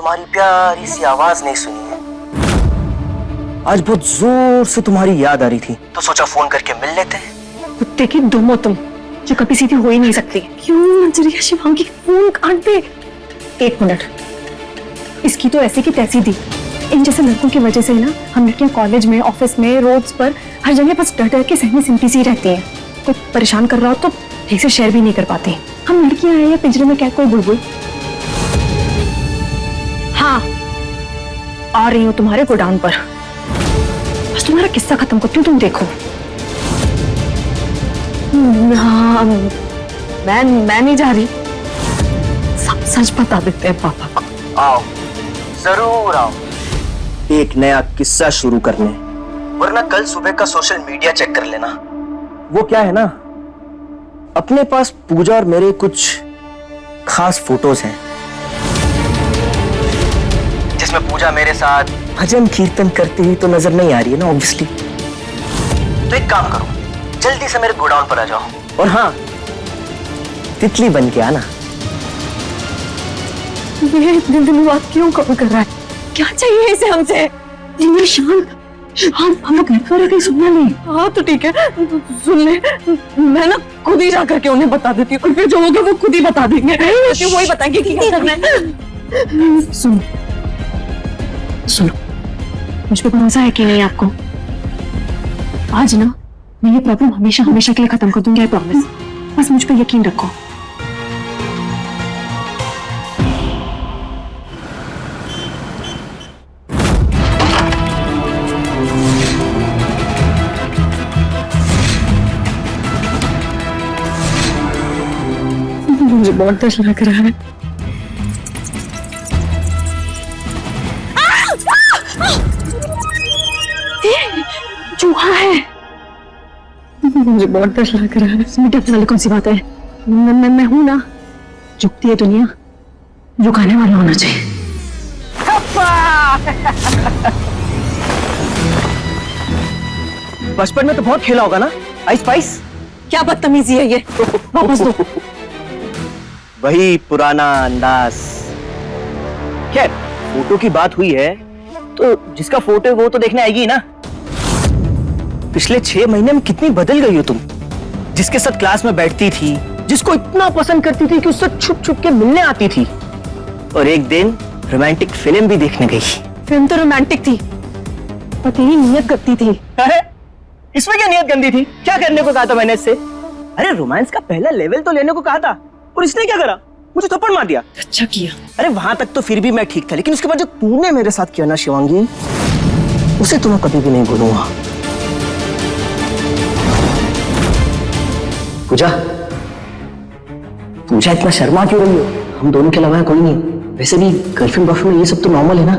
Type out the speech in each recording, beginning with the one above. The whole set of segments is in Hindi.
तुम्हारी प्यारी सी आवाज नहीं सुनी है। आज बहुत जोर से तुम्हारी याद आ रही थी, तो सोचा फोन करके मिल लेते हैं। कुत्ते की दुम हो तुम, जो कभी सीधी हो ही नहीं सकती। क्यों नजरिया शिवांगी, फोन काट दे। 1 मिनट, इसकी तो ऐसी की तैसी थी। इन जैसे लड़कों की वजह से ना हम लड़कियां कॉलेज में, ऑफिस में, रोड्स पर, हर जगह बस डर डर के सहमी सिमटी सी रहती हैं। कोई परेशान कर रहा हो तो ठीक से शेयर भी नहीं कर पाती। हम लड़कियां हैं या पिंजरे में क्या कोई बुलबुल। हाँ, आ रही हूँ तुम्हारे गोडाउन पर। बस तुम्हारा किस्सा खत्म करती हूँ, तुम देखो। हाँ, मैं नहीं जा रही। सब सच बता देते हैं पापा को। आओ, जरूर आओ। एक नया किस्सा शुरू करने, वरना कल सुबह का सोशल मीडिया चेक कर लेना। वो क्या है ना, अपने पास पूजा और मेरे कुछ खास फोटोज हैं, जिसमें पूजा मेरे साथ भजन कीर्तन करती हुई तो नजर नहीं आ रही है ना, ऑब्वियसली। तो एक काम करो, जल्दी से मेरे गोडाउन पर आ जाओ। और हाँ, तितली बन के आना। ये दिन बात क्यों कॉल कर रहा है? क्या चाहिए इसे हमसे? ये शांत, हम लोग घर पर कहीं सुनना नहीं। हाँ तो ठीक है, सुन ले। मैं ना खुद ही जाकर के उन्हें बता देती हूँ, और फिर जो होगा वो खुद ही बता देंगे। वही बताएंगे कि क्या करना है। सुनो, मुझ पे भरोसा है कि नहीं आपको? आज ना मैं ये प्रॉब्लम हमेशा हमेशा के लिए खत्म कर दूंगी, आई प्रॉमिस। बस मुझ पे यकीन रखो। मुझे बहुत डर लग रहा है। चूहा है। मुझे बहुत डर लग रहा है। इसमें डर वाली कौन सी बात है? मैं हूं ना। झुकती है दुनिया, झुकाने वाला होना चाहिए। बचपन में तो बहुत खेला होगा ना आइस पाइस। क्या बदतमीजी है ये, वापस दो। वही पुराना अंदाज। खैर, फोटो की बात हुई है तो जिसका फोटो है वो तो देखने आएगी ना। पिछले 6 महीने में कितनी बदल गई हो तुम। जिसके साथ क्लास में बैठती थी, जिसको इतना पसंद करती थी कि उससे छुप छुप के मिलने आती थी, और एक दिन रोमांटिक फिल्म भी देखने गई। फिल्म तो रोमांटिक थी, पर तेरी नीयत गंदी थी। इसमें क्या नीयत गंदी थी? क्या करने को कहा था मैंने इससे? अरे रोमांस का पहला लेवल तो लेने को कहा था, और इसने क्या करा? मुझे थप्पड़ मार दिया। अच्छा किया। अरे वहां तक तो फिर भी मैं ठीक था, लेकिन उसके बाद जो तूने मेरे साथ किया ना शिवांगी, उसे तो मैं कभी भी नहीं भूलूंगा। पूजा, पूजा इतना शर्मा क्यों रही हो? हम दोनों के अलावा कोई नहीं। वैसे भी गर्लफ्रेंड बॉयफ्रेंड में ये सब तो नॉर्मल है ना।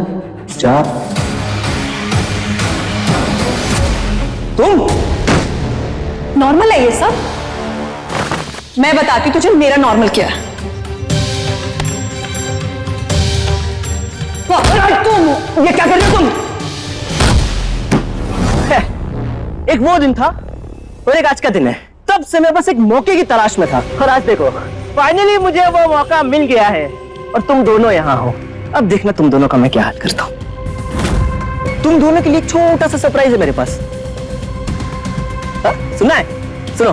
जा। तुम नॉर्मल है ये सब? मैं बताती तुझे मेरा नॉर्मल क्या है। तुम ये क्या कर रहे हो तुम? एक वो दिन था और एक आज का दिन है। तब से मैं बस एक मौके की तलाश में था, और आज देखो फाइनली मुझे वो मौका मिल गया है, और तुम दोनों यहाँ हो। अब देखना तुम दोनों का मैं क्या हाल करता हूँ। तुम दोनों के लिए एक छोटा सा सरप्राइज है मेरे पास। सुना है? सुनो,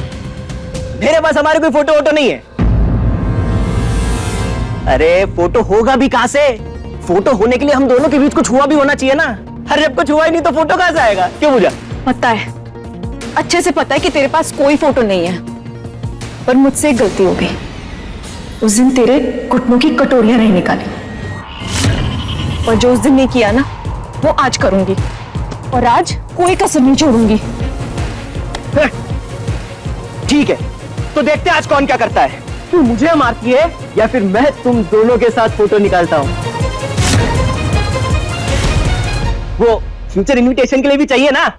मेरे पास हमारे कोई फोटो वोटो नहीं है। अरे फोटो होगा भी कहां से? फोटो होने के लिए हम दोनों के बीच कुछ हुआ भी होना चाहिए ना। अरे जब कुछ हुआ ही नहीं तो फोटो कहां से आएगा? क्यों पूजा? पता है, अच्छे से पता है कि तेरे पास कोई फोटो नहीं है, पर मुझसे एक गलती हो गई। उस दिन तेरे घुटनों की कटोरियां नहीं निकाली, और जो उस दिन नहीं किया ना वो आज करूंगी, और आज कोई कसर नहीं छोड़ूंगी। ठीक है, तो देखते हैं आज कौन क्या करता है। तू मुझे मारती है या फिर मैं तुम दोनों के साथ फोटो निकालता हूं। वो फ्यूचर इनविटेशन के लिए भी चाहिए ना।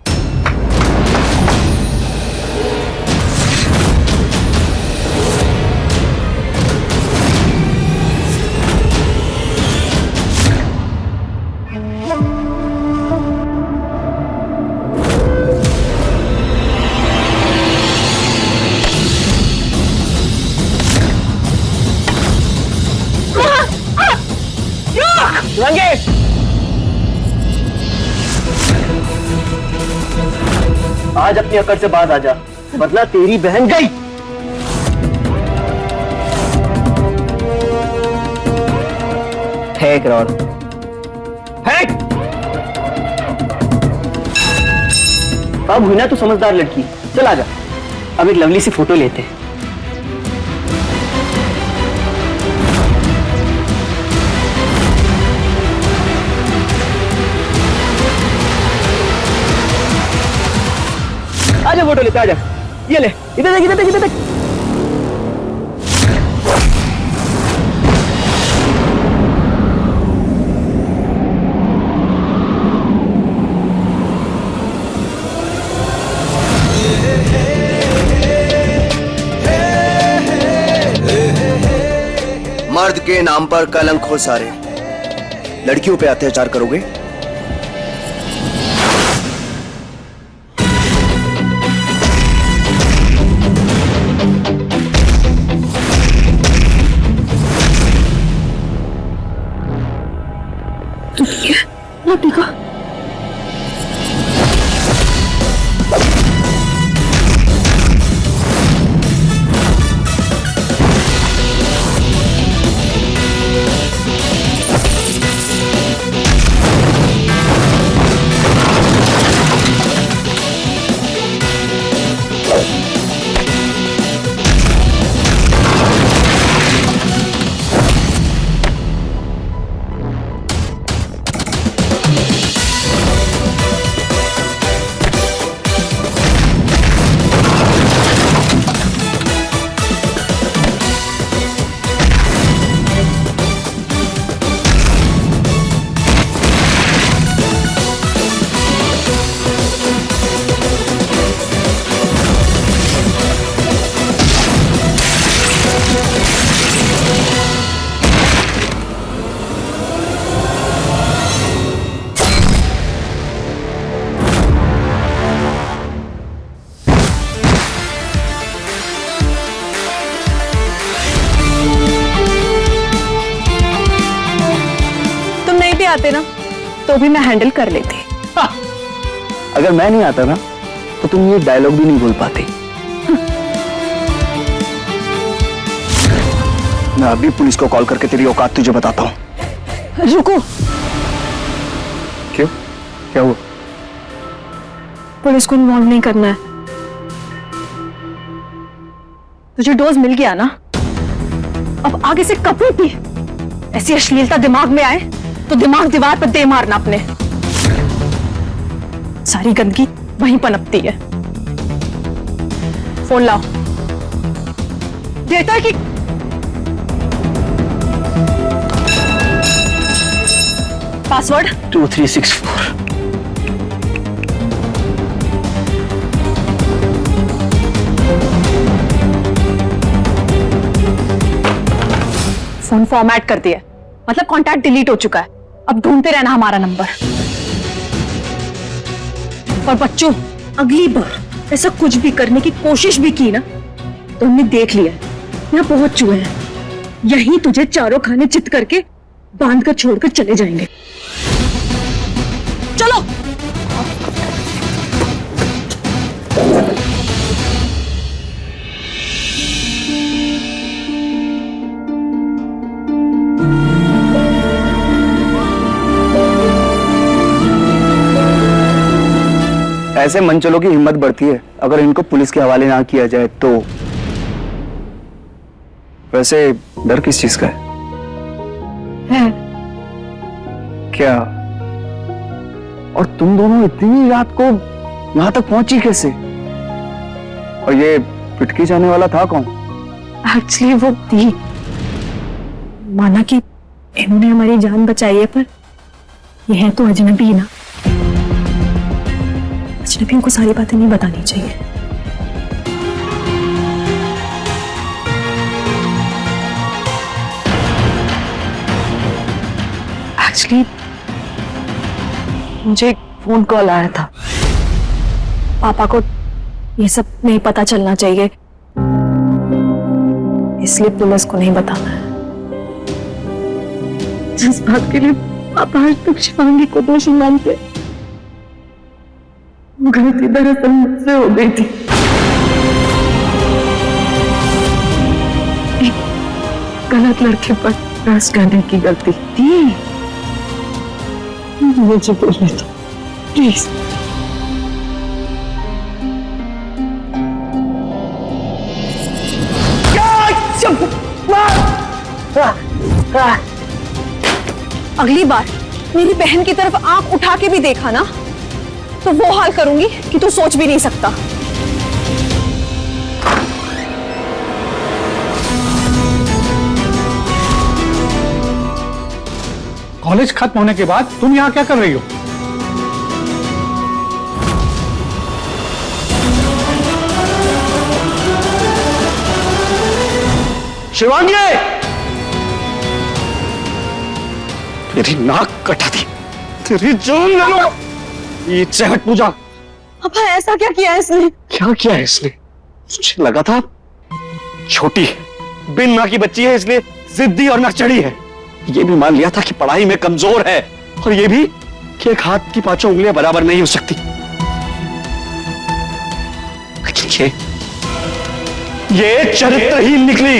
आज अपनी अकड़ से बाज आ जा, वरना तेरी बहन गई। फेंक रॉड, फेंक। अब हुई ना तू समझदार लड़की, चल आजा, अब एक लवली सी फोटो लेते हैं। आजा फोटो लेते, आजा। ये ले, इधर देख, इधर देख, इधर देख। मर्द के नाम पर कलंक हो सारे, लड़कियों पे अत्याचार करोगे? तू क्या देखो? आते ना तो भी मैं हैंडल कर लेती। अगर मैं नहीं आता ना तो तुम ये डायलॉग भी नहीं बोल पाती। मैं अभी पुलिस को कॉल करके तेरी औकात तुझे बताता हूँ। रुको। क्यों, क्या हुआ? पुलिस को इन्वॉल्व नहीं करना है। तुझे डोज मिल गया ना, अब आगे से कभी भी ऐसी अश्लीलता दिमाग में आए तो दिमाग दीवार पर दे मारना अपने। सारी गंदगी वहीं पनपती है। फोन लाओ। देता कि पासवर्ड 2364। फोन फॉर्मेट कर दिया, मतलब कांटेक्ट डिलीट हो चुका है। अब ढूंढते रहना हमारा नंबर। और बच्चों, अगली बार ऐसा कुछ भी करने की कोशिश भी की ना तो हमने देख लिया, यहाँ पहुंच चुके हैं। यहीं तुझे चारों खाने चित करके बांध कर छोड़कर चले जाएंगे। चलो। ऐसे मनचलों की हिम्मत बढ़ती है अगर इनको पुलिस के हवाले ना किया जाए तो। वैसे डर किस चीज का है? क्या? और तुम दोनों इतनी रात को यहां तक पहुंची कैसे? और ये पिटकी जाने वाला था कौन? एक्चुअली वो थी। माना कि इन्होंने हमारी जान बचाई है, पर ये है तो अजनबी ना। अजनबियों को सारी बातें नहीं बतानी चाहिए। एक्चुअली मुझे एक फोन कॉल आया था। पापा को ये सब नहीं पता चलना चाहिए, इसलिए पुलिस को नहीं बताना है। जिस बात के लिए पापा आज तक शिवांगी को दोषी मानते, गलती दरअसल मुझसे हो गई थी। एक गलत लड़के पर ट्रस्ट करने की गलती थी। मुझे बोलने दो प्लीज। अगली बार मेरी बहन की तरफ आंख उठा के भी देखा ना तो वो हाल करूंगी कि तू सोच भी नहीं सकता। कॉलेज खत्म होने के बाद तुम यहाँ क्या कर रही हो? शिवांगी, तेरी नाक कटा दी, तेरी जान ले लो। ये चहट पूजा, अब ऐसा क्या किया इसने? क्या किया है इसने? मुझे लगा था छोटी बिन मां की बच्ची है, इसलिए जिद्दी और नकचड़ी है। ये भी मान लिया था कि पढ़ाई में कमजोर है, और ये भी कि एक हाथ की पांचों उंगलियां बराबर नहीं हो सकती। लेकिन ये चरित्रहीन निकली।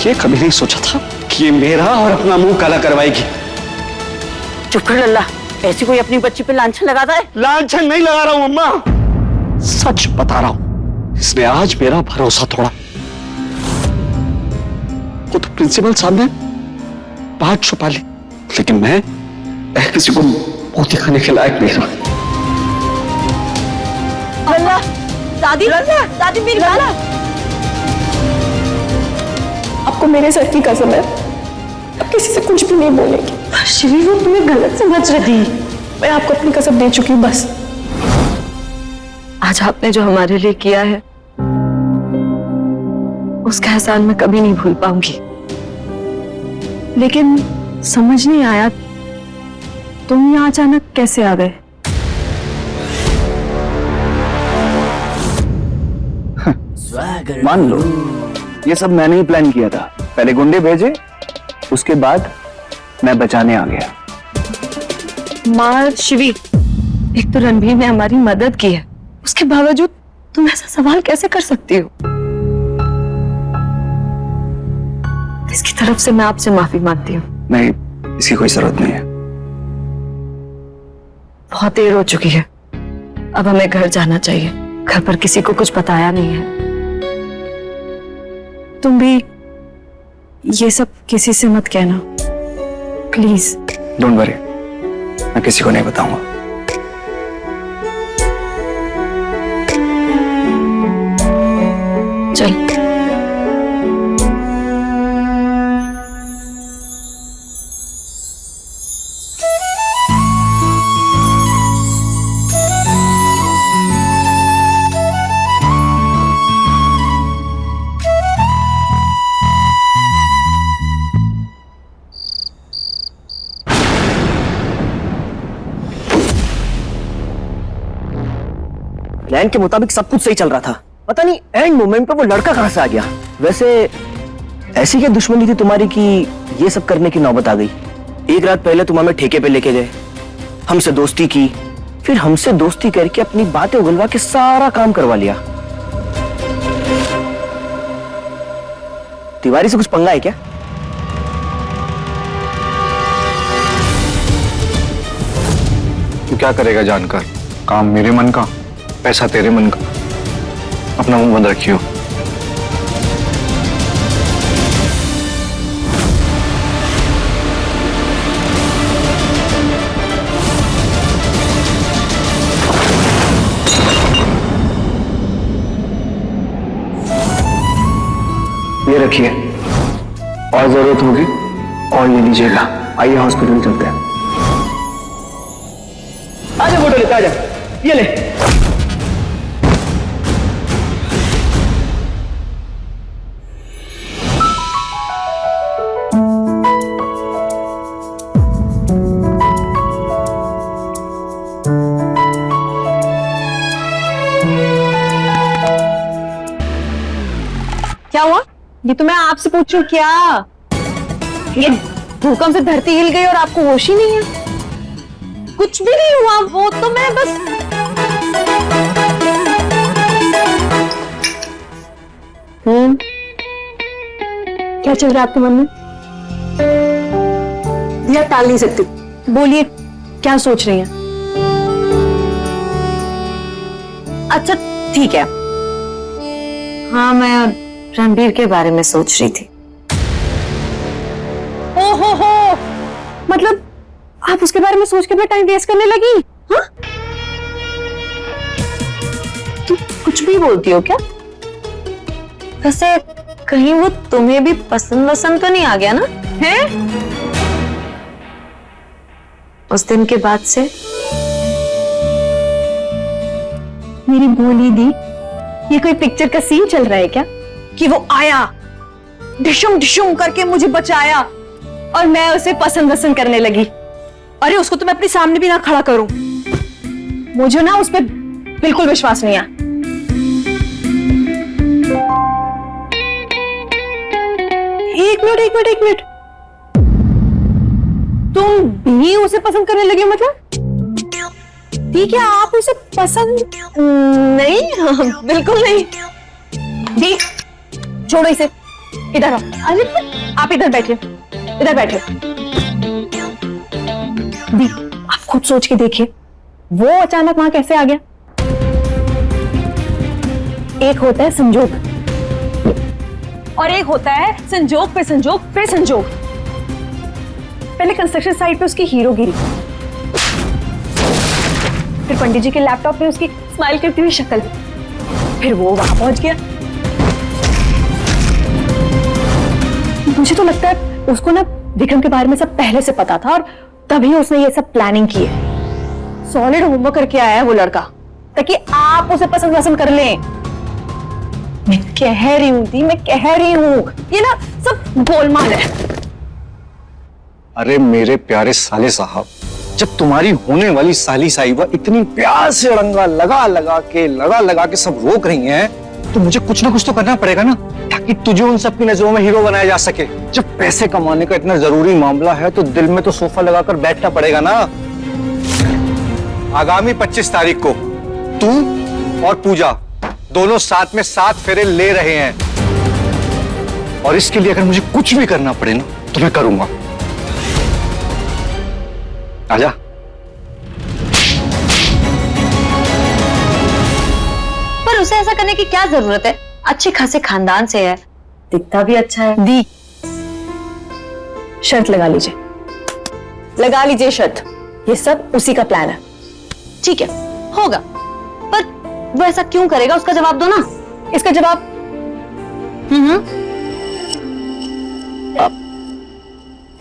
ये कभी नहीं सोचा था कि ये मेरा और अपना मुंह काला करवाएगी। चुप कर लल्ला, ऐसी कोई अपनी बच्ची पे लांछन लगाता है? लांछन नहीं लगा रहा हूं अम्मा, सच बता रहा हूं। इसने आज मेरा भरोसा तोड़ा। वो तो प्रिंसिपल साहब ने बात छुपा ली, लेकिन मैं किसी को मुंह दिखाने के लायक नहीं रहा। लल्ला, दादी, दादी मेरी बात। आपको मेरे सर की कसम है, अब किसी से कुछ भी नहीं बोलेगी। श्री, वो तुम्हें गलत समझ रही थी। मैं आपको अपनी कसम दे चुकी हूँ बस। आज आपने जो हमारे लिए किया है उसका एहसान मैं कभी नहीं भूल पाऊंगी। लेकिन समझ नहीं आया तुम यहाँ अचानक कैसे आ गए? मान लो ये सब मैंने ही प्लान किया था। पहले गुंडे भेजे, उसके बाद मैं बचाने आ गया। माँ शिवी, एक तो रणबीर ने हमारी मदद की है, उसके बावजूद तुम ऐसा सवाल कैसे कर सकती हो? इसकी तरफ से मैं आपसे माफी मांगती हूँ। नहीं, इसकी कोई जरूरत नहीं है। बहुत देर हो चुकी है, अब हमें घर जाना चाहिए। घर पर किसी को कुछ बताया नहीं है। तुम भी ये सब किसी से मत कहना प्लीज। डोंट वरी, मैं किसी को नहीं बताऊंगा। चल। प्लान के मुताबिक सब कुछ सही चल रहा था, पता नहीं एंड मोमेंट पे वो लड़का कहां से आ गया। वैसे ऐसी क्या दुश्मनी थी तुम्हारी कि ये सब करने की नौबत आ गई? एक रात पहले तुम हमें ठेके पे लेके गए, हमसे दोस्ती की, फिर हमसे दोस्ती करके अपनी बातें उगलवा के सारा काम करवा लिया। तिवारी से कुछ पंगा है क्या? तू क्या करेगा जानकर? काम मेरे मन का, पैसा तेरे मन का। अपना मुंह बंद रखियो। ये रखिए, और जरूरत होगी और ले लीजिएगा। आइए हॉस्पिटल चलते हैं। आजा फोटो लेते, आजा, ये ले। क्या हुआ? ये तो मैं आपसे पूछूं क्या? भूकंप से धरती हिल गई और आपको होश ही नहीं है? कुछ भी नहीं हुआ, वो तो मैं बस क्या चल रहा है आपके मन में? दिया टाल नहीं सकती, बोलिए क्या सोच रही हैं? अच्छा ठीक है, हाँ मैं रणबीर के बारे में सोच रही थी। हो मतलब आप उसके बारे में सोच के भी टाइम वेस्ट करने लगी? हाँ? तुम कुछ भी बोलती हो क्या? वैसे कहीं वो तुम्हें भी पसंद तो नहीं आ गया ना? है? उस दिन के बाद से मेरी भोली दी, ये कोई पिक्चर का सीन चल रहा है क्या कि वो आया ढिशुम ढिशुम करके मुझे बचाया और मैं उसे पसंद करने लगी? अरे उसको तो मैं अपने सामने भी ना खड़ा करूं, मुझे ना उस पर बिल्कुल विश्वास नहीं है। एक मिनट, तुम भी उसे पसंद करने लगी हो? मतलब ठीक है, आप उसे पसंद नहीं, बिल्कुल नहीं। दी छोड़ो इसे, इधर आओ। अरे आप इधर बैठे, इधर बैठे। दी आप खुद सोच के देखिए, वो अचानक वहां कैसे आ गया? एक होता है संजोग और एक होता है संजोग पे संजोग पे संजोग। पहले कंस्ट्रक्शन साइट पे उसकी हीरोगिरी, फिर पंडित जी के लैपटॉप में उसकी स्माइल करती हुई शक्ल, फिर वो वहां पहुंच गया। मुझे तो लगता है उसको ना विक्रम के बारे में सब पहले से पता था और तभी उसने ये सब प्लानिंग की है। सॉलिड होमवर्क करके आया है वो लड़का ताकि आप उसे पसंद कर लें। मैं कह रही हूं दी, मैं कह रही हूं, ये ना सब गोलमाल है। अरे मेरे प्यारे साले साहब, जब तुम्हारी होने वाली साली साहिबा इतनी प्यार से अड़ंगा लगा लगा के सब रोक रही हैं, तो मुझे कुछ ना कुछ तो करना पड़ेगा ना, ताकि तुझे उन सबकी नजरों में हीरो बनाया जा सके। जब पैसे कमाने का इतना जरूरी मामला है तो दिल में तो सोफा लगाकर बैठना पड़ेगा ना। आगामी 25 तारीख को तू और पूजा दोनों साथ में 7 फेरे ले रहे हैं, और इसके लिए अगर मुझे कुछ भी करना पड़े ना तो मैं करूंगा। आजा। पर उसे ऐसा करने की क्या जरूरत है? अच्छे खासे खानदान से है, दिखता भी अच्छा है। दी शर्त लगा लीजिए शर्त, ये सब उसी का प्लान है। ठीक है, होगा, पर वो ऐसा क्यों करेगा? उसका जवाब दो ना। इसका जवाब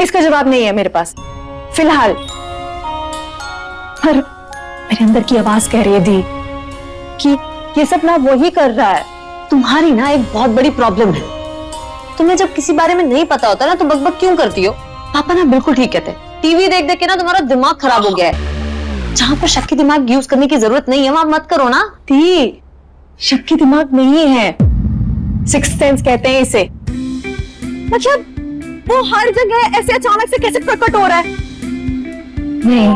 इसका जवाब नहीं है मेरे पास फिलहाल, पर मेरे अंदर की आवाज कह रही है दी कि ये सब ना वही कर रहा है। तुम्हारी ना एक बहुत बड़ी प्रॉब्लम है, तुम्हें जब किसी बारे में नहीं पता होता ना तो बकबक क्यों करती हो? पापा ना बिल्कुल ठीक कहते हैं, टीवी देख देख के ना तुम्हारा दिमाग खराब हो गया है। जहां पर शक की दिमाग यूज करने की जरूरत नहीं है वहां मत करो ना। दी शक की दिमाग नहीं है, सिक्स्थ सेंस कहते हैं इसे। मतलब वो हर जगह ऐसे अचानक से कैसे प्रकट हो रहा है? नहीं,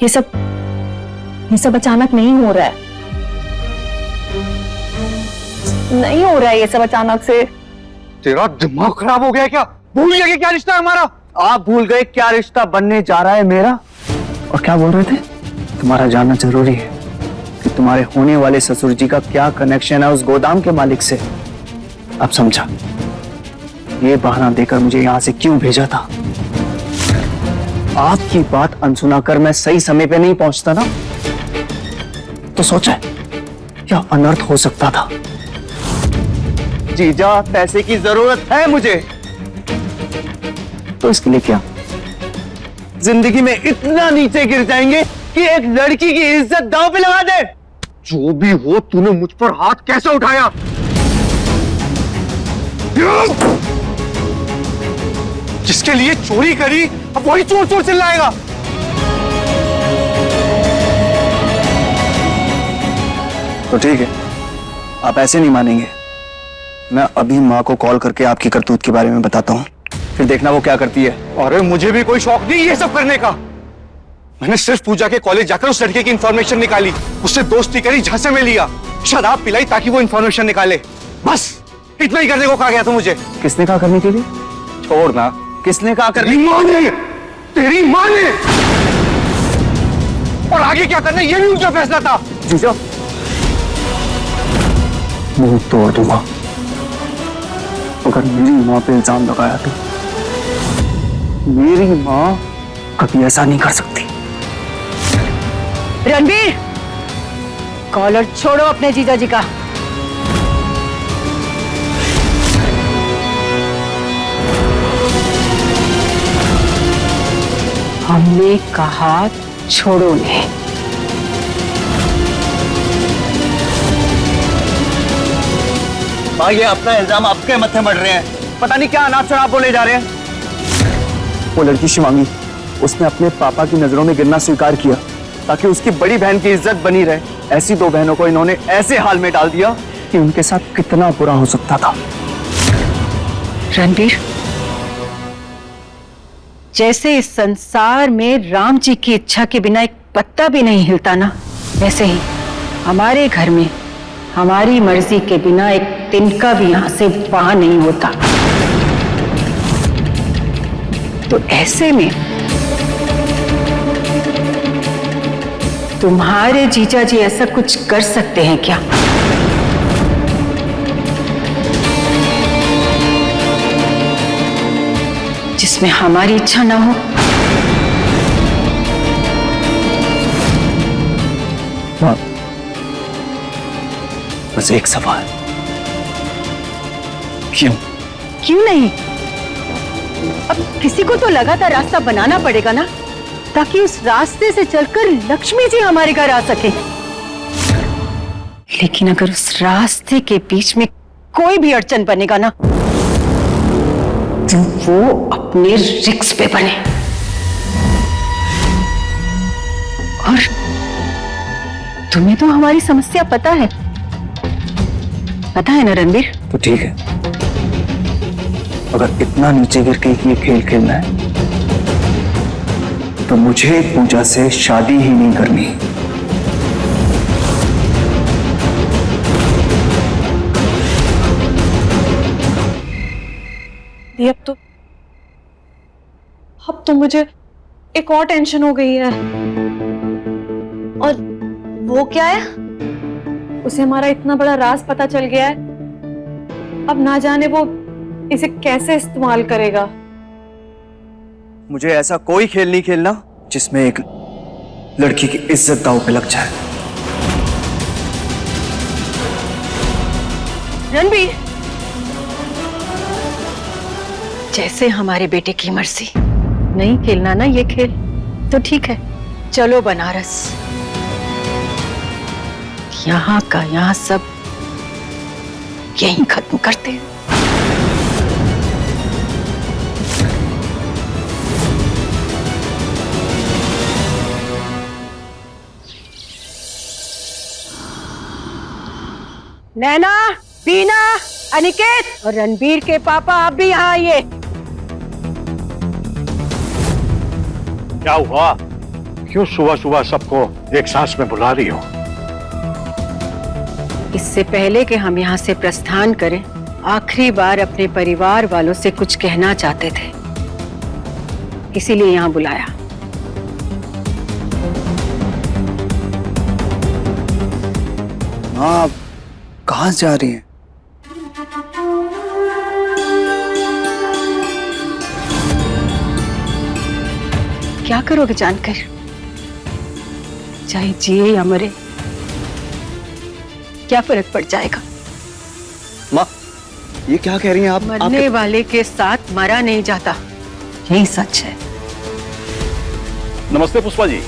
ये सब अचानक नहीं हो रहा है, नहीं हो रहा है ये सब अचानक से। तेरा दिमाग खराब हो गया क्या? भूल गया कि क्या रिश्ता है हमारा? आप भूल गए क्या रिश्ता बनने जा रहा है मेरा? और क्या बोल रहे थे? तुम्हारा जानना जरूरी है कि तुम्हारे होने वाले ससुर जी का क्या कनेक्शन है उस गोदाम के मालिक से। अब समझा ये बहाना देकर मुझे यहां से क्यों भेजा था। आपकी बात अनसुना कर मैं सही समय पे नहीं पहुंचता ना, तो सोचा क्या अनर्थ हो सकता था। जीजा पैसे की जरूरत है मुझे, तो इसके लिए क्या जिंदगी में इतना नीचे गिर जाएंगे कि एक लड़की की इज्जत दांव पे लगा दे? जो भी हो, तूने मुझ पर हाथ कैसे उठाया? जिसके लिए चोरी करी अब वही चोर चोर चिल्लाएगा। तो ठीक है, आप ऐसे नहीं मानेंगे। मैं अभी माँ को कॉल करके आपकी करतूत के बारे में बताता हूँ। फिर देखना वो क्या करती है। अरे मुझे भी कोई शौक नहीं ये सब करने का। मैंने सिर्फ पूजा के कॉलेज जाकर उस लड़के की इंफॉर्मेशन निकाली, उससे दोस्ती करी, झांसे में लिया, शराब पिलाई ताकि वो इंफॉर्मेशन निकाले। बस इतना ही करने को कहा गया था मुझे। किसने कहा करने के लिए? छोड़ना। किसने कहा करने? तेरी माँ ने, तेरी माँ ने। और आगे क्या करना ये भी उनका फैसला था। जीजा, मुंह तोड़ दूंगा अगर मेरी माँ पे इल्जाम लगाया तो। मेरी माँ कभी ऐसा नहीं कर सकती। रणबीर, कॉलर छोड़ो अपने जीजा जी का। हमने कहा छोड़ो ने। माँ, ये अपना इल्जाम आपके मत्थे मढ़ रहे हैं। पता नहीं क्या अनाप शनाप बोले जा रहे हैं। वो लड़की शिवांगी, उसने अपने पापा की नजरों में गिरना स्वीकार किया ताकि उसकी बड़ी बहन की इज्जत बनी रहे। ऐसी दो बहनों को इन्होंने ऐसे हाल में डाल दिया कि उनके साथ कितना बुरा हो सकता था। रणबीर, जैसे इस संसार में राम जी की इच्छा के बिना एक पत्ता भी नहीं हिलता ना, वैसे ही हमारे घर में हमारी मर्जी के बिना एक तिनका भी यहां से वहां नहीं होता। तो ऐसे में तुम्हारे जीजा जी ऐसा कुछ कर सकते हैं क्या? जिसमें हमारी इच्छा ना हो? माँ, बस एक सवाल, क्यों नहीं? अब किसी को तो लगातार रास्ता बनाना पड़ेगा ना, ताकि उस रास्ते से चलकर लक्ष्मी जी हमारे घर आ सके। लेकिन अगर उस रास्ते के बीच में कोई भी अड़चन बनेगा ना, तो वो अपने रिस्क पे बने। और तुम्हें तो हमारी समस्या पता है ना रणबीर? तो ठीक है, अगर इतना नीचे गिर के ये खेल खेलना है तो मुझे पूजा से शादी ही नहीं करनी। अब तो मुझे एक और टेंशन हो गई है। और वो क्या है? उसे हमारा इतना बड़ा राज पता चल गया है। अब ना जाने वो इसे कैसे इस्तेमाल करेगा। मुझे ऐसा कोई खेल नहीं खेलना जिसमें एक लड़की की इज्जत दांव पे लग जाए। रणबीर, जैसे हमारे बेटे की मर्जी। नहीं खेलना ना ये खेल तो ठीक है, चलो बनारस। यहाँ का यहाँ सब यहीं खत्म करते हैं। नैना, बीना, अनिकेत और रणबीर के पापा, आप भी यहाँ आइए। क्या हुआ? क्यों सुबह सुबह सबको एक सांस में बुला रही हो? इससे पहले कि हम यहाँ से प्रस्थान करें, आखिरी बार अपने परिवार वालों से कुछ कहना चाहते थे, इसीलिए यहाँ बुलाया। माँ, आप कहाँ जा रही हैं? क्या करोगे जानकर? चाहे जिए या मरे, क्या फर्क पड़ जाएगा? माँ, ये क्या कह रही हैं आप? मरने वाले के साथ मरा नहीं जाता, यही सच है। नमस्ते पुष्पा जी।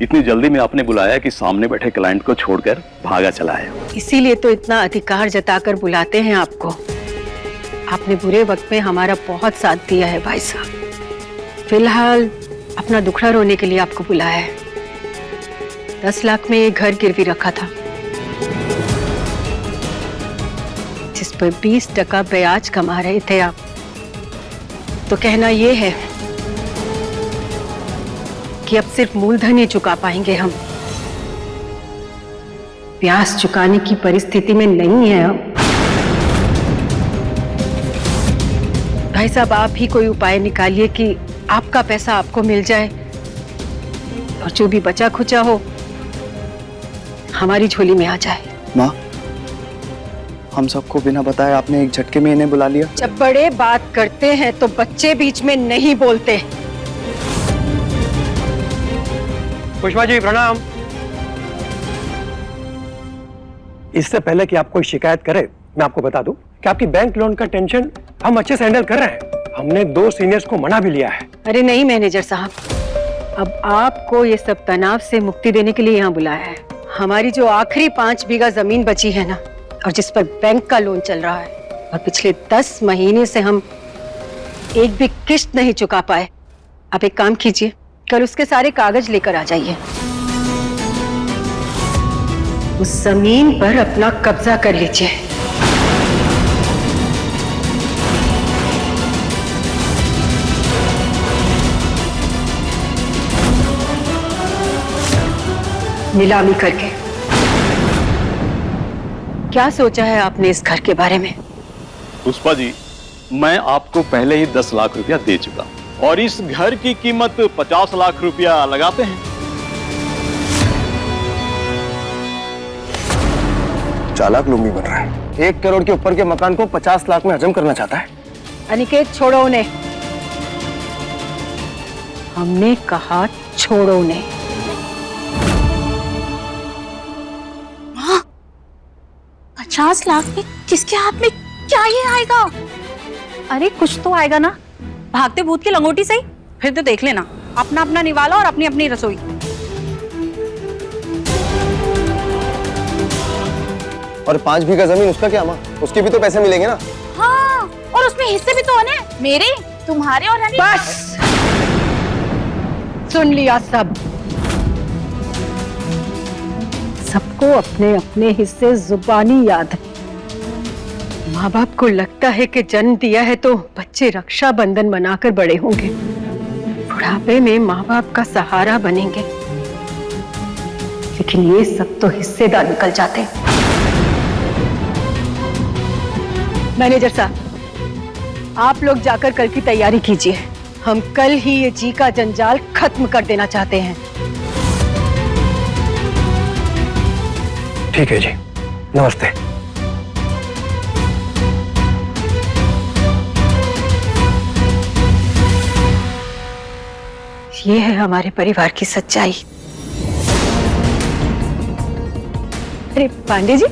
इतनी जल्दी में आपने बुलाया कि सामने बैठे क्लाइंट को छोड़कर भागा चला है। इसीलिए तो इतना अधिकार जताकर बुलाते हैं आपको। आपने बुरे वक्त में हमारा बहुत साथ दिया है भाई साहब। फिलहाल अपना दुखड़ा रोने के लिए आपको बुलाया है। 10 लाख में ये घर गिरवी रखा था, जिस पर 20% ब्याज कमा रहे थे आप, तो कहना यह है कि अब सिर्फ मूलधन ही चुका पाएंगे हम। ब्याज चुकाने की परिस्थिति में नहीं है हम। भाई साहब, आप ही कोई उपाय निकालिए कि आपका पैसा आपको मिल जाए और जो भी बचा खुचा हो हमारी झोली में आ जाए। माँ, हम सबको बिना बताए आपने एक झटके में इन्हें बुला लिया। जब बड़े बात करते हैं तो बच्चे बीच में नहीं बोलते। पुष्पा जी प्रणाम। इससे पहले कि आप कोई शिकायत करे, मैं आपको बता दूं कि आपकी बैंक लोन का टेंशन हम अच्छे से हैंडल कर रहे हैं। हमने 2 सीनियर्स को मना भी लिया है। अरे नहीं मैनेजर साहब, अब आपको ये सब तनाव से मुक्ति देने के लिए यहाँ बुलाया है। हमारी जो आखिरी 5 बीघा जमीन बची है ना, और जिस पर बैंक का लोन चल रहा है, और पिछले 10 महीने से हम एक भी किस्त नहीं चुका पाए। आप एक काम कीजिए, कल उसके सारे कागज लेकर आ जाइए। उस जमीन पर अपना कब्जा कर लीजिए। नीलामी करके। क्या सोचा है आपने इस घर के बारे में? पुष्पा जी, मैं आपको पहले ही 10 लाख रुपया दे चुका और इस घर की कीमत 50 लाख रुपया लगाते हैं। 4 लाख लुंगी बन रहा है। 1 करोड़ के ऊपर के मकान को 50 लाख में हजम करना चाहता है। अनिकेत, छोड़ो उन्हें। हमने कहा छोड़ो उन्हें। 50 लाख में किसके हाथ में क्या ये आएगा? अरे कुछ तो आएगा ना, भागते भूत की लंगोटी सही, फिर तो देख लेना। अपना अपना निवाला और अपनी अपनी रसोई। और 5 बीघा जमीन उसका क्या माँ? उसके भी तो पैसे मिलेंगे ना। हाँ, और उसमें हिस्से भी तो है ना, मेरे, तुम्हारे और हनी। बस, सुन लिया सब। सबको अपने अपने हिस्से जुबानी याद है। माँ बाप को लगता है कि जन्म दिया है तो बच्चे रक्षा बंधन बनाकर बड़े होंगे, बुढ़ापे में माँ बाप का सहारा बनेंगे, लेकिन ये सब तो हिस्सेदार निकल जाते हैं। मैनेजर साहब, आप लोग जाकर कल की तैयारी कीजिए। हम कल ही ये जी का जंजाल खत्म कर देना चाहते हैं। ठीक है जी, नमस्ते। ये है हमारे परिवार की सच्चाई। अरे पांडे जी,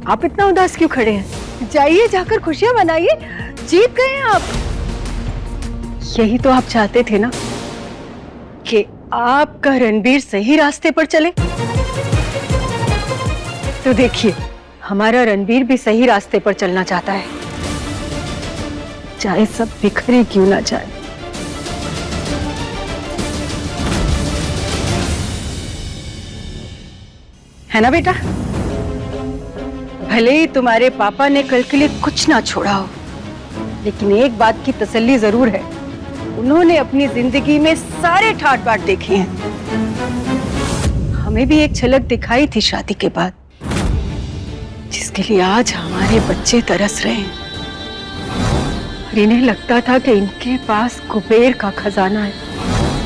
आप इतना उदास क्यों खड़े हैं? जाइए, जाकर खुशियां मनाइए, जीत गए हैं आप। यही तो आप चाहते थे ना, कि आपका रणबीर सही रास्ते पर चले। तो देखिए, हमारा रणबीर भी सही रास्ते पर चलना चाहता है, चाहे सब बिखरे क्यों ना जाए। है ना बेटा? भले ही तुम्हारे पापा ने कल के लिए कुछ ना छोड़ा हो, लेकिन एक बात की तसल्ली जरूर है, उन्होंने अपनी जिंदगी में सारे ठाट बाट देखे हैं। हमें भी एक झलक दिखाई थी शादी के बाद, जिसके लिए आज हमारे बच्चे तरस रहे हैं। और इन्हें लगता था कि इनके पास कुबेर का खजाना है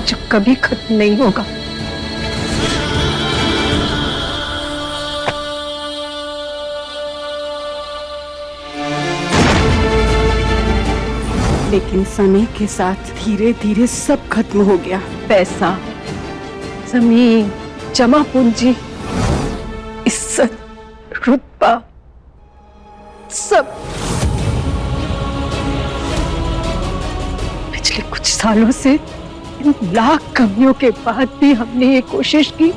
जो कभी खत्म नहीं होगा। लेकिन समय के साथ धीरे धीरे सब खत्म हो गया। पैसा, जमीन, जमा पूंजी, इज्जत, रुतबा, सब। पिछले कुछ सालों से इन लाख कमियों के बाद भी हमने ये कोशिश की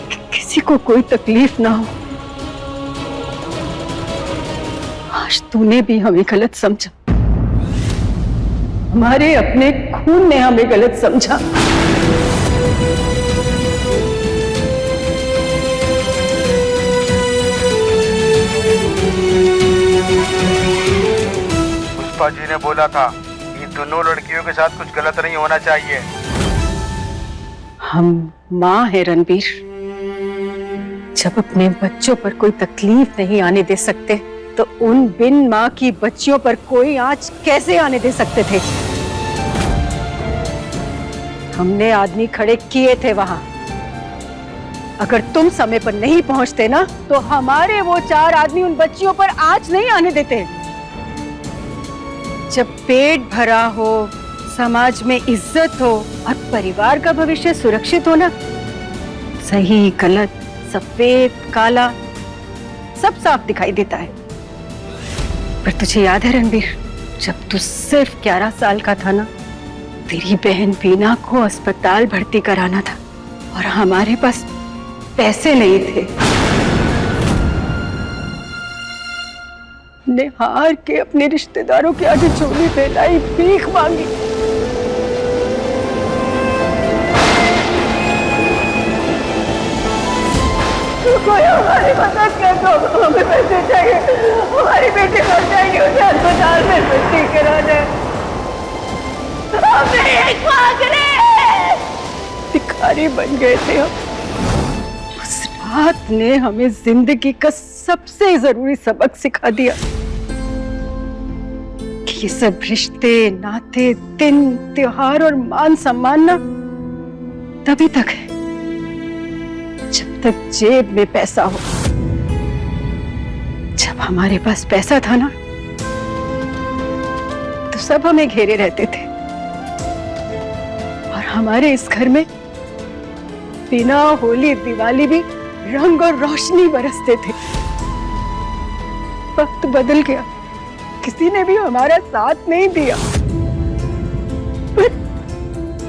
कि किसी को कोई तकलीफ ना हो। आज तूने भी हमें गलत समझा, हमारे अपने खून ने हमें गलत समझा। पुष्पा जी ने बोला था इन दोनों लड़कियों के साथ कुछ गलत नहीं होना चाहिए। हम माँ है रणबीर। जब अपने बच्चों पर कोई तकलीफ नहीं आने दे सकते तो उन बिन माँ की बच्चियों पर कोई आंच कैसे आने दे सकते थे? हमने आदमी खड़े किए थे वहां। अगर तुम समय पर नहीं पहुंचते ना तो हमारे वो 4 आदमी उन बच्चियों पर आंच नहीं आने देते। जब पेट भरा हो, समाज में इज्जत हो और परिवार का भविष्य सुरक्षित हो ना, सही गलत, सफेद काला सब साफ दिखाई देता है। पर तुझे याद है रणबीर, जब तू सिर्फ 11 साल का था ना, तेरी बहन बीना को अस्पताल भर्ती कराना था और हमारे पास पैसे नहीं थे। ने हार के अपने रिश्तेदारों के आगे झोली फैलाई, भीख मांगी। कोई हमारी मदद कर दो, हमें पैसे चाहिए, हमारी बेटी मर जाएगी, उसे अस्पताल में भर्ती कराना है। हमें एक मांग रहे, भिखारी बन गए थे हम। उस रात ने हमें जिंदगी का सबसे जरूरी सबक सिखा दिया कि ये सब रिश्ते, नाते, दिन, त्योहार और मान सम्मान ना तभी तक है जब तक जेब में पैसा हो। जब हमारे पास पैसा था ना तो सब हमें घेरे रहते थे और हमारे इस घर में बिना होली दिवाली भी रंग और रोशनी बरसते थे। वक्त बदल गया, किसी ने भी हमारा साथ नहीं दिया। पर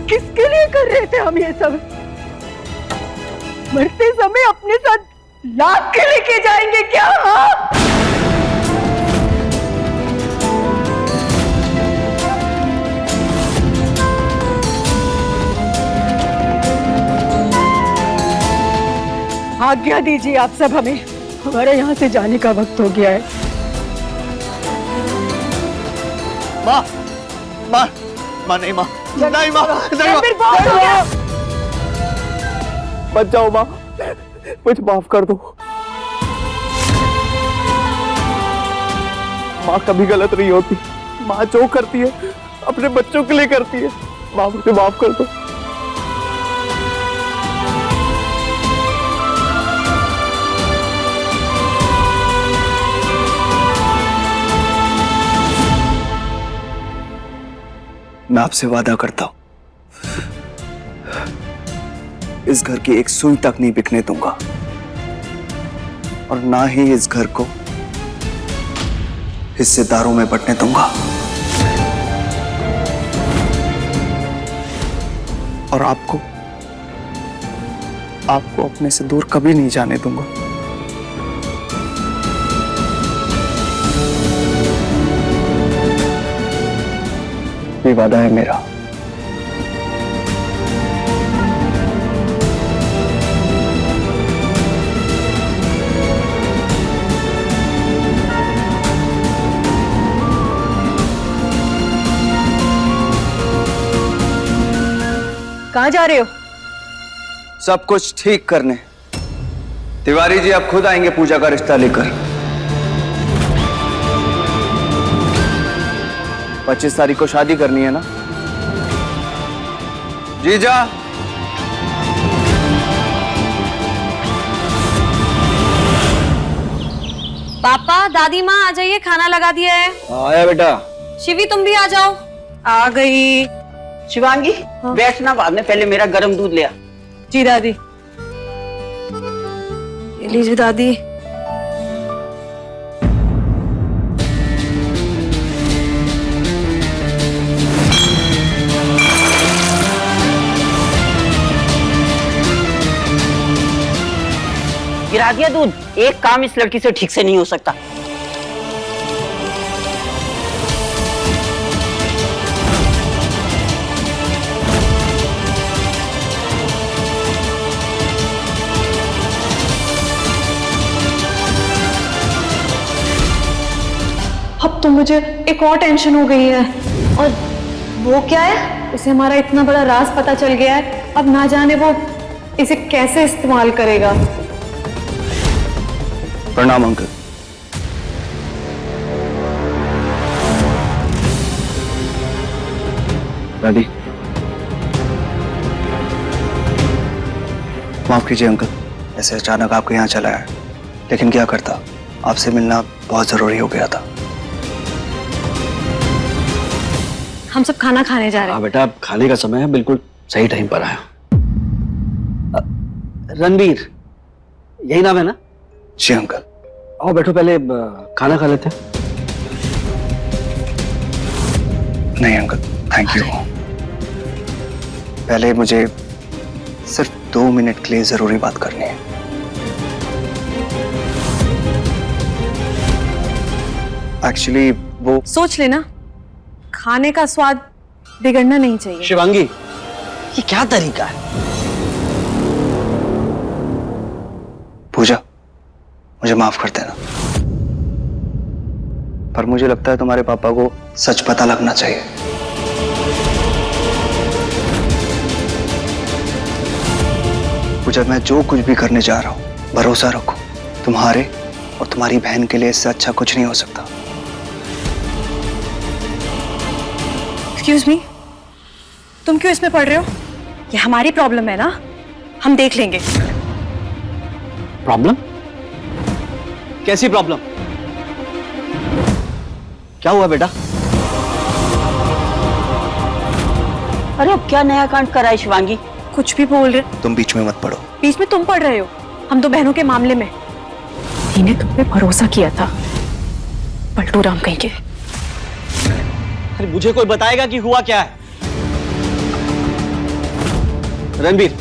किसके लिए कर रहे थे हम ये सब? मरते समय अपने साथ लाख के लेके जाएंगे क्या? हाँ? आज्ञा दीजिए आप सब हमें, हमारे यहाँ से जाने का वक्त हो गया है। माँ, माँ, माँ नहीं, माँ नहीं, माँ नहीं, बच जाओ माँ, मुझे माफ कर दो। माँ कभी गलत नहीं होती। माँ जो करती है अपने बच्चों के लिए करती है। माँ मुझे माफ कर दो। मैं आपसे वादा करता हूं, इस घर की एक सुई तक नहीं बिकने दूंगा और ना ही इस घर को हिस्सेदारों में बंटने दूंगा। और आपको अपने से दूर कभी नहीं जाने दूंगा। ये वादा है मेरा। कहाँ जा रहे हो? सब कुछ ठीक करने। तिवारी जी अब खुद आएंगे पूजा का रिश्ता लेकर। 25 तारीख को शादी करनी है ना? जीजा। पापा, दादी माँ आ जाइए, खाना लगा दिया है। आया बेटा। शिवी तुम भी आ जाओ। आ गई। शिवांगी, बैठना, बाद में पहले मेरा गर्म दूध ले आ। जी दादी। लीजिए दादी। गिरा दिया दूध। एक काम इस लड़की से ठीक से नहीं हो सकता। अब तो मुझे एक और टेंशन हो गई है। और वो क्या है? उसे हमारा इतना बड़ा राज पता चल गया है, अब ना जाने वो इसे कैसे इस्तेमाल करेगा। प्रणाम अंकल। दादी, माफ कीजिए अंकल, ऐसे अचानक आपके यहाँ चला है, लेकिन क्या करता, आपसे मिलना बहुत जरूरी हो गया था। हम सब खाना खाने जा रहे हाँ हैं। बेटा, अब खाने का समय है, बिल्कुल सही टाइम पर आया। रणबीर, यही नाम है ना? जी अंकल। आओ बैठो, पहले खाना खा लेते हैं। नहीं अंकल, थैंक यू। पहले मुझे सिर्फ 2 मिनट के लिए जरूरी बात करनी है। एक्चुअली वो सोच लेना, खाने का स्वाद बिगड़ना नहीं चाहिए। शिवांगी, ये क्या तरीका है? पूजा, मुझे माफ कर देना, पर मुझे लगता है तुम्हारे पापा को सच पता लगना चाहिए। पूजा, मैं जो कुछ भी करने जा रहा हूं, भरोसा रखो, तुम्हारे और तुम्हारी बहन के लिए इससे अच्छा कुछ नहीं हो सकता। एक्सक्यूज मी, तुम क्यों इसमें पढ़ रहे हो? ये हमारी प्रॉब्लम है ना, हम देख लेंगे। प्रॉब्लम? कैसी प्रॉब्लम? क्या हुआ बेटा? अरे अब क्या नया कांड करा है शिवांगी? कुछ भी बोल रहे, तुम बीच में मत पड़ो। बीच में तुम पढ़ रहे हो। हम तो बहनों के मामले में। इन्हें तुम पे भरोसा किया था, पलटू राम कहीं के। अरे मुझे कोई बताएगा कि हुआ क्या है? रणबीर,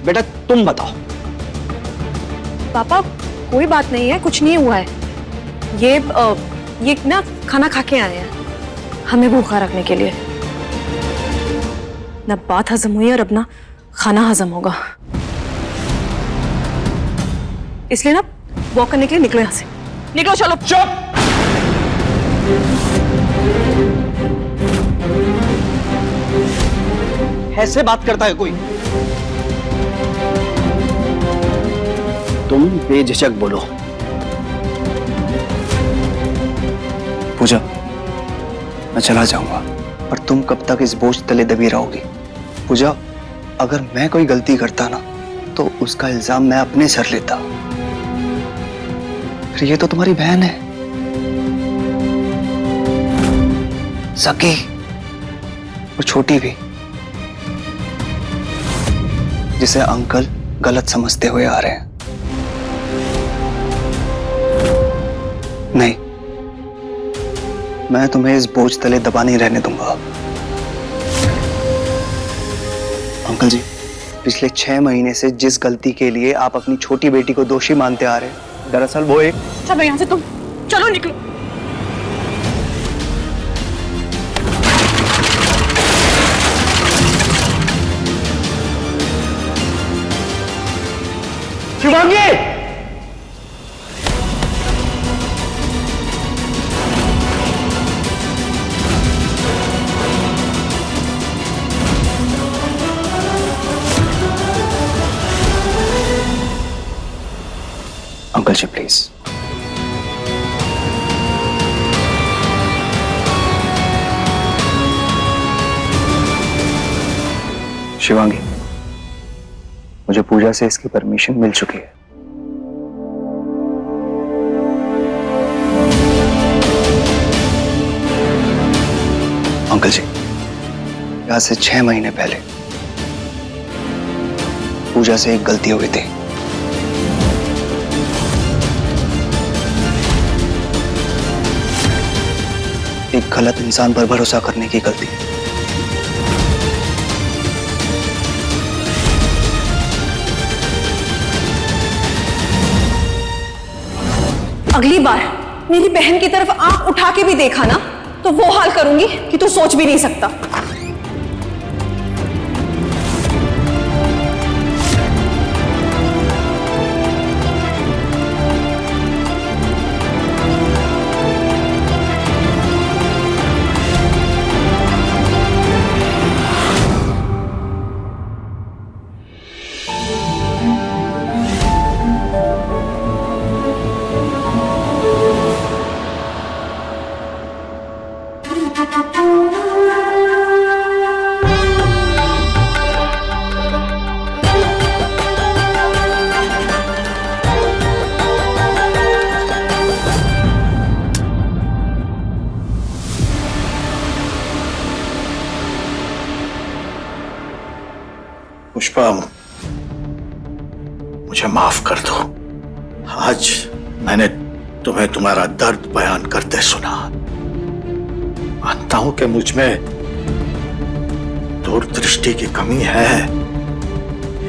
बेटा तुम बताओ। पापा, कोई बात नहीं है, कुछ नहीं हुआ है। ये ना खाना खा के आए हैं हमें भूखा रखने के लिए। ना बात हजम हुई और अब ना खाना हजम होगा, इसलिए ना वॉक करने के लिए निकलो, यहां से निकलो, चलो। चुप! ऐसे बात करता है कोई? तुम बेझिझक बोलो। पूजा, मैं चला जाऊंगा, पर तुम कब तक इस बोझ तले दबी रहोगी? पूजा, अगर मैं कोई गलती करता ना, तो उसका इल्जाम मैं अपने सर लेता। फिर ये तो तुम्हारी बहन है, सकी और छोटी भी, जिसे अंकल गलत समझते हुए आ रहे हैं। नहीं, मैं तुम्हें इस बोझ तले दबा नहीं रहने दूंगा। अंकल जी, पिछले 6 महीने से जिस गलती के लिए आप अपनी छोटी बेटी को दोषी मानते आ रहे हैं, दरअसल वो एक... चलो यहां से, तुम चलो, निकलो। शिवांगी! Uncle ji please. शिवांगी, मुझे पूजा से इसकी परमिशन मिल चुकी है। अंकल जी, आज से 6 महीने पहले पूजा से एक गलती हुई थी। एक गलत इंसान पर भरोसा करने की गलती। अगली बार मेरी बहन की तरफ आंख उठा के भी देखा ना, तो वो हाल करूंगी कि तू सोच भी नहीं सकता। पुष्पा, मुझे माफ कर दो। आज मैंने तुम्हें तुम्हारा दर्द बयान करते सुना। मानता हूं कि मुझ में दूरदृष्टि की कमी है।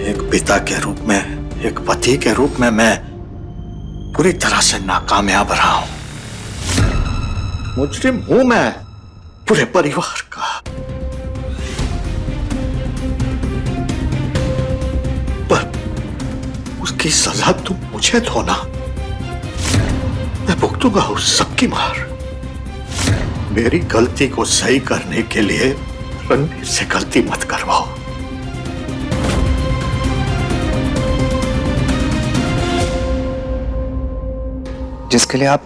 एक पिता के रूप में, एक पति के रूप में मैं पूरी तरह से नाकामयाब रहा हूं। मुजरिम हूं मैं पूरे परिवार का। पर उसकी सजा तुम मुझे दो ना, मैं भुगतूंगा उस सबकी मार। मेरी गलती को सही करने के लिए रणबीर से गलती मत करवाओ। जिसके लिए आप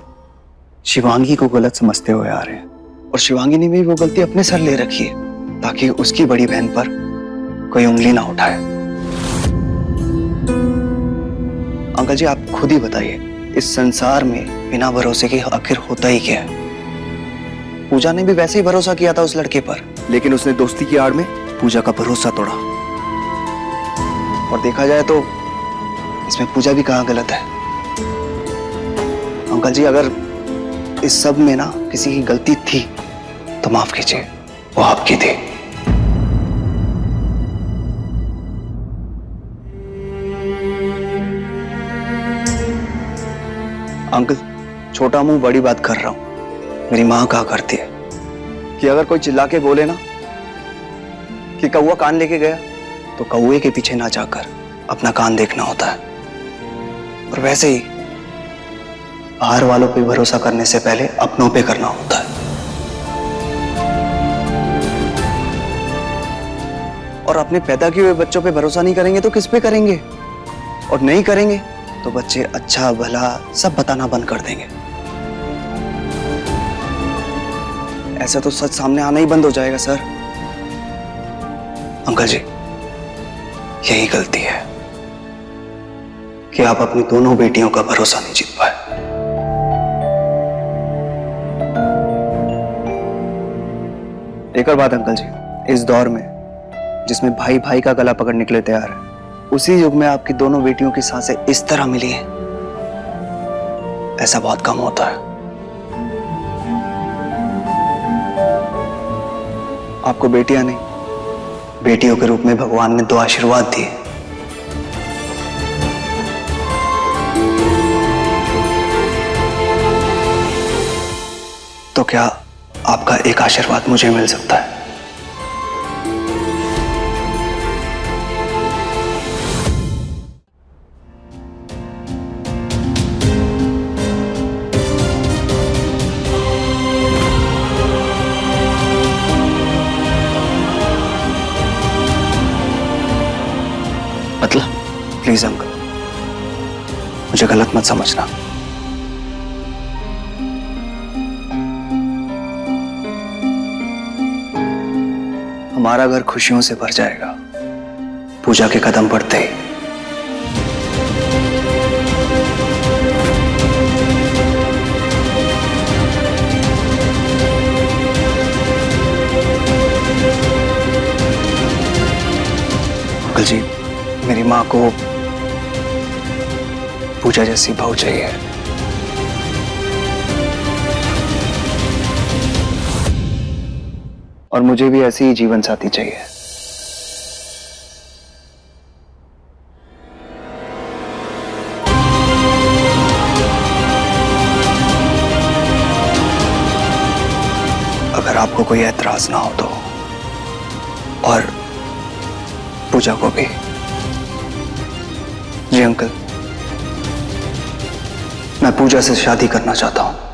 शिवांगी को गलत समझते हुए आ रहे हैं, और शिवांगी ने भी वो गलती अपने सर ले रखी है ताकि उसकी बड़ी बहन पर कोई उंगली ना उठाए। अंकल जी, आप खुद ही बताइए, इस संसार में बिना भरोसे के आखिर होता ही क्या है? पूजा ने भी वैसे ही भरोसा किया था उस लड़के पर, लेकिन उसने दोस्ती की आड़ में पूजा का भरोसा तोड़ा। और देखा जाए तो इसमें पूजा भी कहाँ गलत है। अंकल जी, अगर इस सब में ना किसी की गलती थी तो माफ कीजिए, वो आपकी थी। अंकल, छोटा मुंह बड़ी बात कर रहा हूं। मेरी माँ कहा करती है कि अगर कोई चिल्ला के बोले ना कि कौवा कान लेके गया, तो कौवे के पीछे ना जाकर अपना कान देखना होता है। और वैसे ही बाहर वालों पे भरोसा करने से पहले अपनों पे करना होता है। और अपने पैदा किए हुए बच्चों पे भरोसा नहीं करेंगे तो किस पे करेंगे? और नहीं करेंगे तो बच्चे अच्छा भला सब बताना बंद कर देंगे। ऐसे तो सच सामने आना ही बंद हो जाएगा सर। अंकल जी, यही गलती है कि आप अपनी दोनों बेटियों का भरोसा नहीं जीत पाए। एक और बात अंकल जी, इस दौर में जिसमें भाई भाई का गला पकड़ने के लिए तैयार है, उसी युग में आपकी दोनों बेटियों की सांसें इस तरह मिली हैं, ऐसा बहुत कम होता है। आपको बेटियां नहीं, बेटियों के रूप में भगवान ने 2 आशीर्वाद दिए। तो क्या आपका एक आशीर्वाद मुझे मिल सकता है? मतलब? प्लीज अंकल, मुझे गलत मत समझना। हमारा घर खुशियों से भर जाएगा पूजा के कदम पड़ते ही। अंकल जी, मेरी माँ को पूजा जैसी बहू चाहिए। और मुझे भी ऐसी ही जीवन साथी चाहिए। अगर आपको कोई ऐतराज ना हो तो, और पूजा को भी। जी अंकल, मैं पूजा से शादी करना चाहता हूं।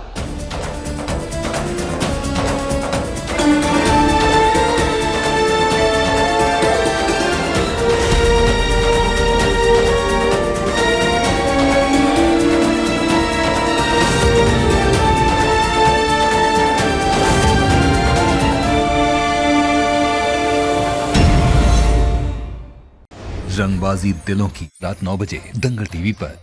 जंगबाजी दिलों की, रात 9 बजे दंगल टीवी पर।